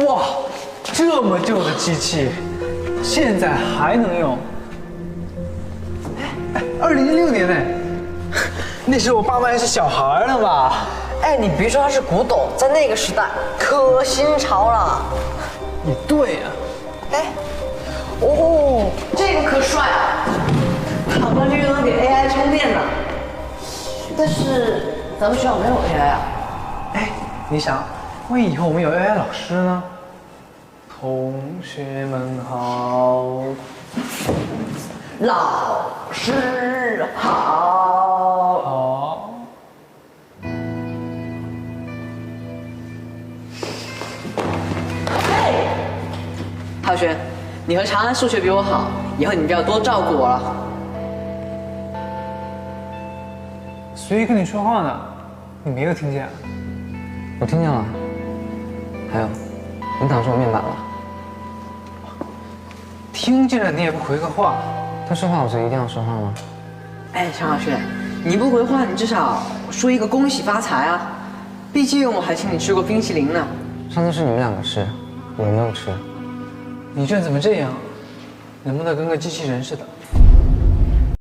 哇，这么旧的机器，现在还能用？哎，2006年呢，那时候我爸妈还是小孩呢吧？哎，你别说它是古董，在那个时代可新潮了。也对呀。哎，哦，这个可帅啊！躺上去又能给 AI 充电呢。但是咱们学校没有 AI 啊。哎，你想，万一以后我们有 AI 老师呢？同学们好，老师好。好。嘿，浩轩，你和长安数学比我好，以后你就要多照顾我了。谁跟你说话呢？你没有听见？我听见了。还有，你挡住我面板了。听见了你也不回个话。他说话我就一定要说话吗？哎，常浩轩，你不回话，你至少说一个恭喜发财啊！毕竟我还请你吃过冰淇淋呢。上次是你们两个吃，我没有吃。你这人怎么这样？能不能跟个机器人似的？